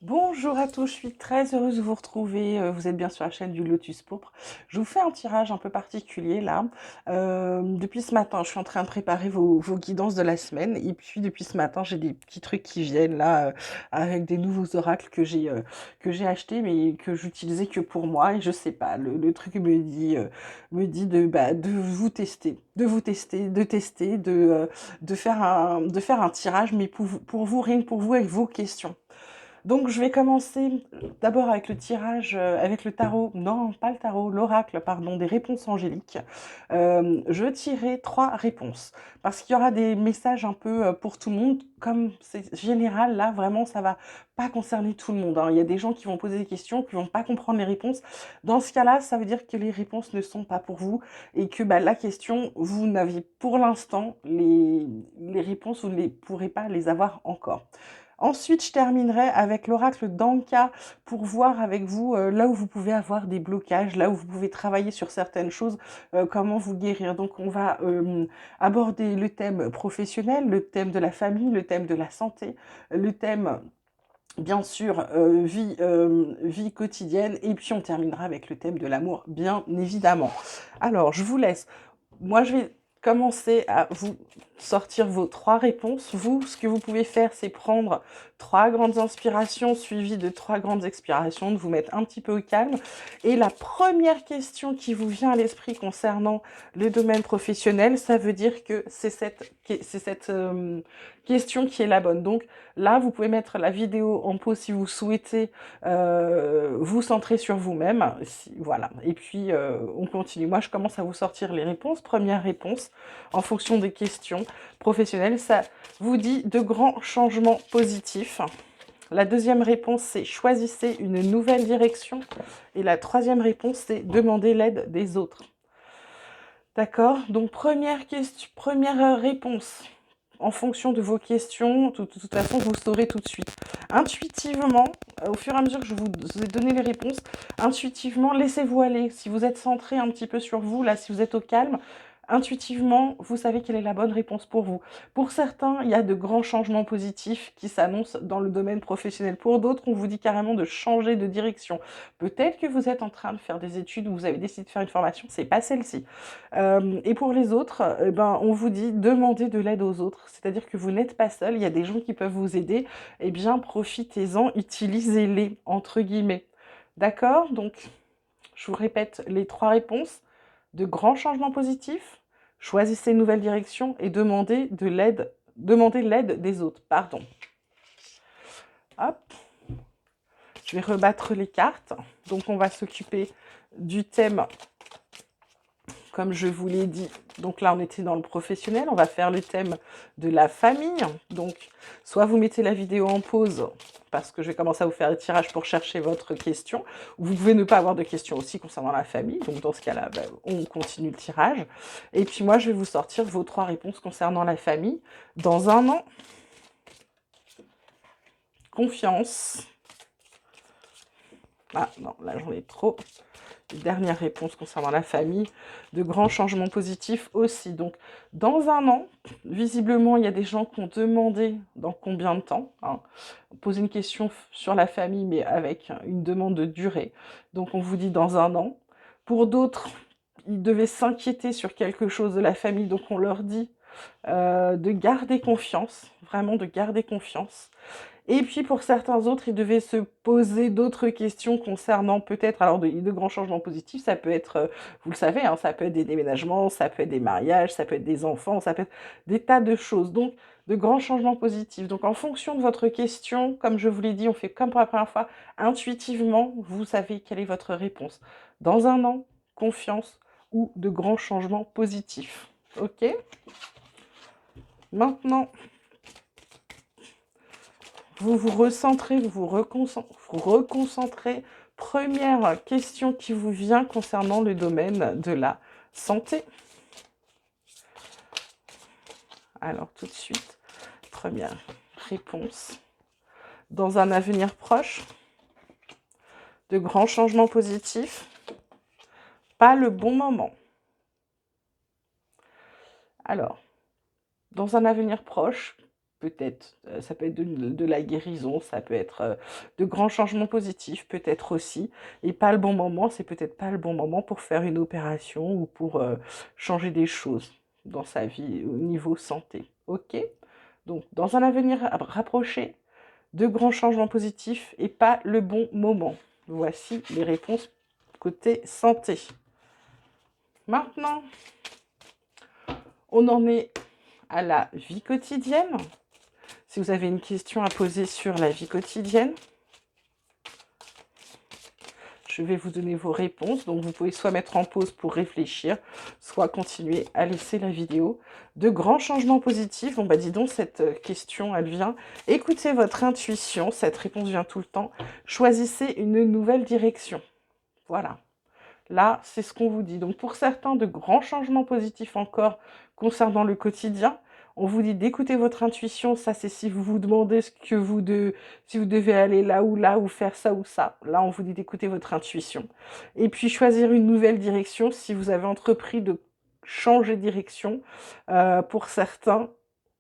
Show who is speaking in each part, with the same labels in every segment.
Speaker 1: Bonjour à tous, je suis très heureuse de vous retrouver. Vous êtes bien sur la chaîne du Lotus Pourpre. Je vous fais un tirage un peu particulier là. Depuis ce matin, je suis en train de préparer vos guidances de la semaine. Et puis depuis ce matin, j'ai des petits trucs qui viennent là avec des nouveaux oracles que j'ai achetés mais que j'utilisais que pour moi. Et je sais pas, le truc me dit de vous tester, de faire un tirage, mais pour vous, rien que pour vous, avec vos questions. Donc je vais commencer d'abord avec le tirage, avec le tarot, non pas le tarot, l'oracle, pardon, des réponses angéliques. Je tirerai 3 réponses, parce qu'il y aura des messages un peu pour tout le monde, comme c'est général, là vraiment ça va pas concerner tout le monde, hein. Il y a des gens qui vont poser des questions, qui vont pas comprendre les réponses. Dans ce cas-là, ça veut dire que les réponses ne sont pas pour vous, et que la question, vous n'avez pour l'instant, les réponses, vous ne les pourrez pas les avoir encore. Ensuite, je terminerai avec l'oracle d'Anka pour voir avec vous là où vous pouvez avoir des blocages, là où vous pouvez travailler sur certaines choses, comment vous guérir. Donc, on va aborder le thème professionnel, le thème de la famille, le thème de la santé, le thème, bien sûr, vie quotidienne, et puis on terminera avec le thème de l'amour, bien évidemment. Alors, je vous laisse. Moi, je vais commencer à vous sortir vos 3 réponses. Vous, ce que vous pouvez faire, c'est prendre 3 grandes inspirations suivies de 3 grandes expirations, de vous mettre un petit peu au calme. Et la première question qui vous vient à l'esprit concernant le domaine professionnel, ça veut dire que c'est cette question qui est la bonne. Donc là, vous pouvez mettre la vidéo en pause si vous souhaitez vous centrer sur vous-même. Voilà. Et puis, on continue. Moi, je commence à vous sortir les réponses. Première réponse, en fonction des questions professionnelles, ça vous dit de grands changements positifs. La deuxième réponse, c'est choisissez une nouvelle direction. Et la troisième réponse, c'est demandez l'aide des autres. D'accord? Donc, première question, première réponse. En fonction de vos questions, de toute façon, vous saurez tout de suite. Intuitivement, au fur et à mesure que je vous ai donné les réponses, intuitivement, laissez-vous aller. Si vous êtes centré un petit peu sur vous, là, si vous êtes au calme, intuitivement, vous savez quelle est la bonne réponse pour vous. Pour certains, il y a de grands changements positifs qui s'annoncent dans le domaine professionnel. Pour d'autres, on vous dit carrément de changer de direction. Peut-être que vous êtes en train de faire des études ou vous avez décidé de faire une formation, c'est pas celle-ci. Et pour les autres, on vous dit demandez de l'aide aux autres. C'est-à-dire que vous n'êtes pas seul, il y a des gens qui peuvent vous aider. Eh bien, profitez-en, utilisez-les, entre guillemets. D'accord? Donc, je vous répète les 3 réponses. De grands changements positifs, choisissez une nouvelle direction et demandez l'aide des autres. Pardon. Hop, je vais rebattre les cartes. Donc, on va s'occuper du thème, comme je vous l'ai dit. Donc là, on était dans le professionnel. On va faire le thème de la famille. Donc, soit vous mettez la vidéo en pause, parce que je vais commencer à vous faire le tirage pour chercher votre question. Vous pouvez ne pas avoir de questions aussi concernant la famille. Donc, dans ce cas-là, on continue le tirage. Et puis, moi, je vais vous sortir vos 3 réponses concernant la famille. Dans un an, confiance. Ah non, là, j'en ai trop. Dernière réponse concernant la famille, de grands changements positifs aussi. Donc, dans un an, visiblement, il y a des gens qui ont demandé dans combien de temps, hein, poser une question sur la famille, mais avec une demande de durée. Donc, on vous dit dans un an. Pour d'autres, ils devaient s'inquiéter sur quelque chose de la famille, donc on leur dit de garder confiance, vraiment de garder confiance. Et puis pour certains autres, ils devaient se poser d'autres questions concernant peut-être, alors de grands changements positifs, ça peut être, vous le savez, hein, ça peut être des déménagements, ça peut être des mariages, ça peut être des enfants, ça peut être des tas de choses. Donc de grands changements positifs. Donc en fonction de votre question, comme je vous l'ai dit, on fait comme pour la première fois, intuitivement, vous savez quelle est votre réponse. Dans un an, confiance ou de grands changements positifs. Ok? Maintenant, vous vous recentrez, vous reconcentrez. Première question qui vous vient concernant le domaine de la santé. Alors tout de suite, première réponse. Dans un avenir proche, de grands changements positifs, pas le bon moment. Alors, dans un avenir proche, peut-être. Ça peut être de la guérison, ça peut être de grands changements positifs, peut-être aussi. Et pas le bon moment, c'est peut-être pas le bon moment pour faire une opération ou pour changer des choses dans sa vie au niveau santé. Ok? Donc, dans un avenir rapproché, de grands changements positifs et pas le bon moment. Voici les réponses côté santé. Maintenant, on en est à la vie quotidienne. Si vous avez une question à poser sur la vie quotidienne, je vais vous donner vos réponses. Donc, vous pouvez soit mettre en pause pour réfléchir, soit continuer à laisser la vidéo. De grands changements positifs. Bon, bah, dis donc, cette question, elle vient. Écoutez votre intuition. Cette réponse vient tout le temps. Choisissez une nouvelle direction. Voilà. Là, c'est ce qu'on vous dit. Donc, pour certains, de grands changements positifs encore concernant le quotidien. On vous dit d'écouter votre intuition. Ça, c'est si vous vous demandez ce que si vous devez aller là, ou faire ça ou ça. Là, on vous dit d'écouter votre intuition. Et puis, choisir une nouvelle direction si vous avez entrepris de changer de direction. Pour certains,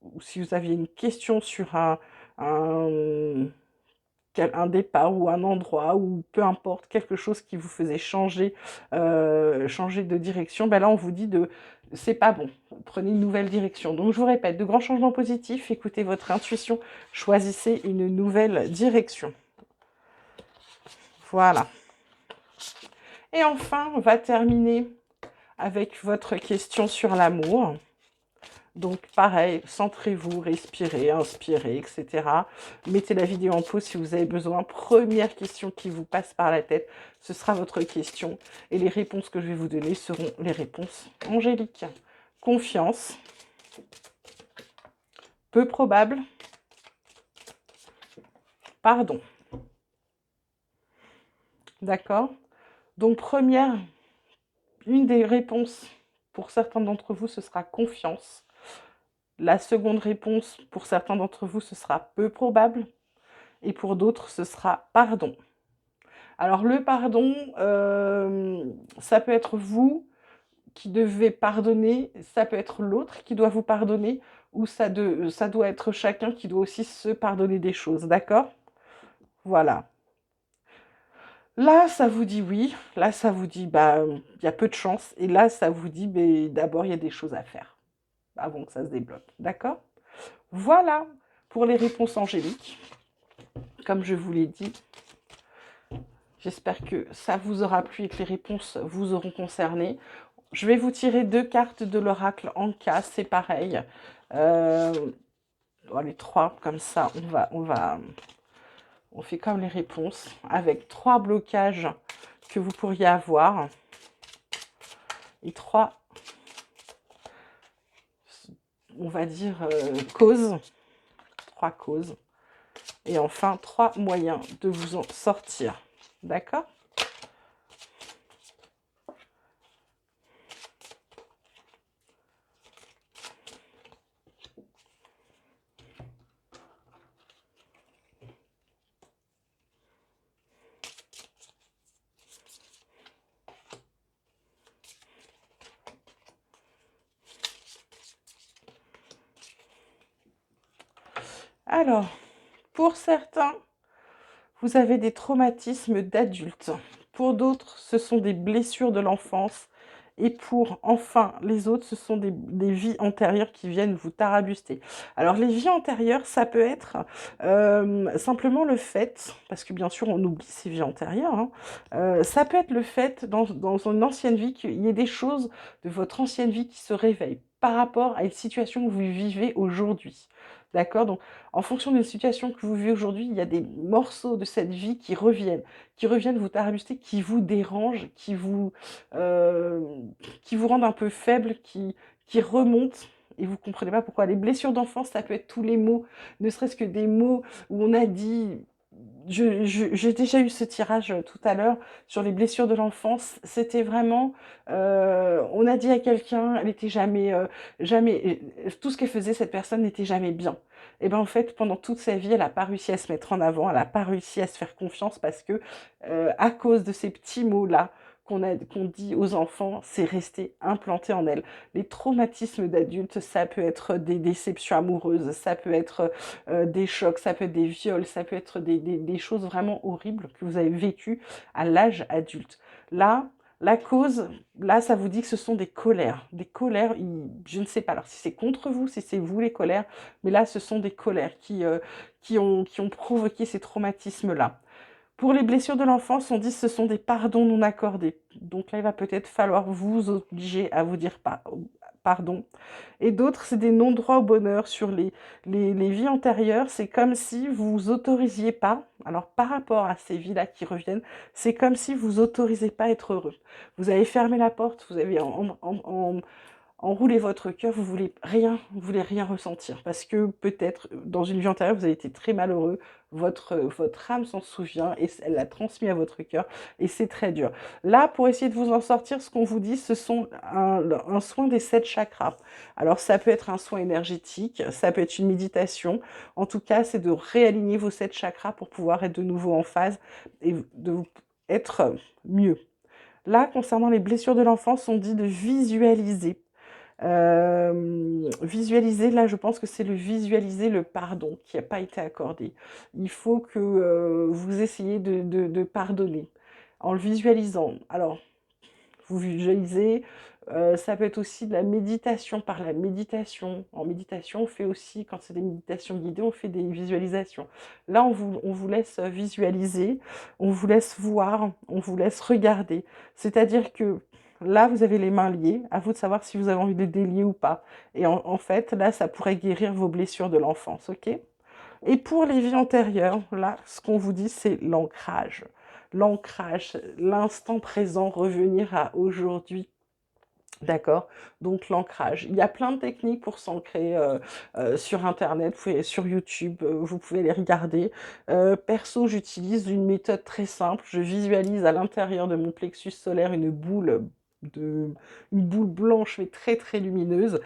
Speaker 1: ou si vous aviez une question sur un départ ou un endroit ou peu importe, quelque chose qui vous faisait changer de direction, ben là on vous dit c'est pas bon, prenez une nouvelle direction. Donc je vous répète, de grands changements positifs, écoutez votre intuition, choisissez une nouvelle direction. Voilà. Et enfin, on va terminer avec votre question sur l'amour. Donc pareil, centrez-vous, respirez, inspirez, etc. Mettez la vidéo en pause si vous avez besoin. Première question qui vous passe par la tête, ce sera votre question. Et les réponses que je vais vous donner seront les réponses angéliques. Confiance, peu probable, pardon. D'accord? Donc une des réponses pour certains d'entre vous, ce sera confiance. La seconde réponse, pour certains d'entre vous, ce sera peu probable. Et pour d'autres, ce sera pardon. Alors, le pardon, ça peut être vous qui devez pardonner, ça peut être l'autre qui doit vous pardonner, ou ça doit être chacun qui doit aussi se pardonner des choses, d'accord? Voilà. Là, ça vous dit oui. Là, ça vous dit, bah, il y a peu de chance. Et là, ça vous dit, bah, d'abord, il y a des choses à faire avant que ça se débloque, d'accord? Voilà pour les réponses angéliques. Comme je vous l'ai dit, j'espère que ça vous aura plu et que les réponses vous auront concerné. Je vais vous tirer 2 cartes de l'oracle en cas, c'est pareil. Les 3, comme ça, on fait comme les réponses, avec 3 blocages que vous pourriez avoir. Et 3, on va dire, causes. 3 causes. Et enfin, 3 moyens de vous en sortir. D'accord ? Alors, pour certains, vous avez des traumatismes d'adultes. Pour d'autres, ce sont des blessures de l'enfance. Et pour, enfin, les autres, ce sont des vies antérieures qui viennent vous tarabuster. Alors, les vies antérieures, ça peut être simplement le fait, parce que bien sûr, on oublie ces vies antérieures, hein, ça peut être le fait, dans une ancienne vie, qu'il y ait des choses de votre ancienne vie qui se réveillent par rapport à une situation que vous vivez aujourd'hui. D'accord? Donc, en fonction des situations que vous vivez aujourd'hui, il y a des morceaux de cette vie qui reviennent vous tarabuster, qui vous dérangent, euh, qui vous rendent un peu faible, qui remontent. Et vous ne comprenez pas pourquoi. Les blessures d'enfance, ça peut être tous les mots, ne serait-ce que des mots où on a dit... J'ai déjà eu ce tirage tout à l'heure sur les blessures de l'enfance. C'était vraiment, on a dit à quelqu'un, elle n'était jamais, tout ce qu'elle faisait, cette personne n'était jamais bien. Et bien en fait, pendant toute sa vie, elle n'a pas réussi à se mettre en avant, elle n'a pas réussi à se faire confiance parce que, à cause de ces petits mots-là, qu'on dit aux enfants, c'est resté implanté en elles. Les traumatismes d'adultes, ça peut être des déceptions amoureuses, ça peut être des chocs, ça peut être des viols, ça peut être des choses vraiment horribles que vous avez vécues à l'âge adulte. Là, la cause, là, ça vous dit que ce sont des colères. Des colères, je ne sais pas alors si c'est contre vous, si c'est vous les colères, mais là, ce sont des colères qui ont provoqué ces traumatismes-là. Pour les blessures de l'enfance, on dit que ce sont des pardons non accordés. Donc là, il va peut-être falloir vous obliger à vous dire pardon. Et d'autres, c'est des non-droits au bonheur sur les vies antérieures. C'est comme si vous autorisiez pas, alors par rapport à ces vies-là qui reviennent, c'est comme si vous autorisez pas à être heureux. Vous avez fermé la porte, vous avez enroulez votre cœur, vous voulez rien ressentir. Parce que peut-être, dans une vie antérieure, vous avez été très malheureux, votre âme s'en souvient et elle l'a transmis à votre cœur et c'est très dur. Là, pour essayer de vous en sortir, ce qu'on vous dit, ce sont un soin des 7 chakras. Alors, ça peut être un soin énergétique, ça peut être une méditation. En tout cas, c'est de réaligner vos 7 chakras pour pouvoir être de nouveau en phase et être mieux. Là, concernant les blessures de l'enfance, on dit de visualiser. Visualiser, là, je pense que c'est le visualiser le pardon qui n'a pas été accordé. Il faut que vous essayiez de pardonner en le visualisant. Alors, vous visualisez, ça peut être aussi de la méditation par la méditation. En méditation, on fait aussi, quand c'est des méditations guidées, on fait des visualisations. Là, on vous laisse visualiser, on vous laisse voir, on vous laisse regarder. C'est-à-dire que là, vous avez les mains liées, à vous de savoir si vous avez envie de les délier ou pas. Et en fait, là, ça pourrait guérir vos blessures de l'enfance, ok? Et pour les vies antérieures, là, ce qu'on vous dit, c'est l'ancrage. L'ancrage, l'instant présent, revenir à aujourd'hui. D'accord? Donc l'ancrage. Il y a plein de techniques pour s'ancrer sur Internet, sur YouTube, vous pouvez les regarder. Perso, j'utilise une méthode très simple. Je visualise à l'intérieur de mon plexus solaire de, une boule blanche mais très très lumineuse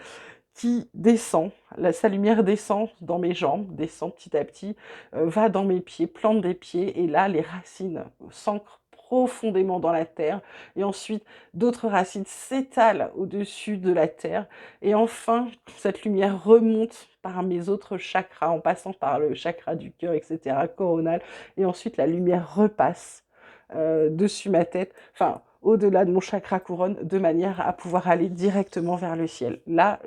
Speaker 1: qui descend, sa lumière descend dans mes jambes, descend petit à petit, va dans mes pieds, plante des pieds, et là, les racines s'ancrent profondément dans la terre, et ensuite, d'autres racines s'étalent au-dessus de la terre, et enfin, cette lumière remonte par mes autres chakras, en passant par le chakra du cœur, etc., coronal, et ensuite, la lumière repasse dessus ma tête, enfin, au-delà de mon chakra couronne, de manière à pouvoir aller directement vers le ciel. Là,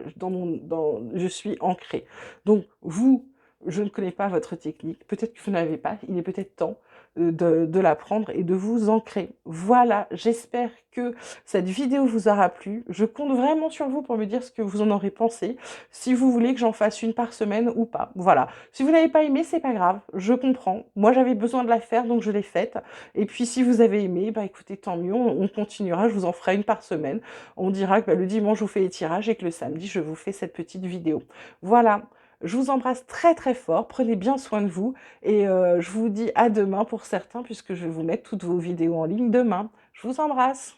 Speaker 1: je suis ancrée. Donc, vous, je ne connais pas votre technique, peut-être que vous n'avez pas, il est peut-être temps de l'apprendre et de vous ancrer. Voilà, j'espère que cette vidéo vous aura plu. Je compte vraiment sur vous pour me dire ce que vous en aurez pensé, si vous voulez que j'en fasse une par semaine ou pas. Voilà, si vous n'avez pas aimé, c'est pas grave, je comprends. Moi, j'avais besoin de la faire, donc je l'ai faite. Et puis, si vous avez aimé, bah écoutez, tant mieux, on continuera, je vous en ferai une par semaine. On dira que bah, le dimanche, je vous fais les tirages et que le samedi, je vous fais cette petite vidéo. Voilà. Je vous embrasse très très fort, prenez bien soin de vous et je vous dis à demain pour certains puisque je vais vous mettre toutes vos vidéos en ligne demain. Je vous embrasse.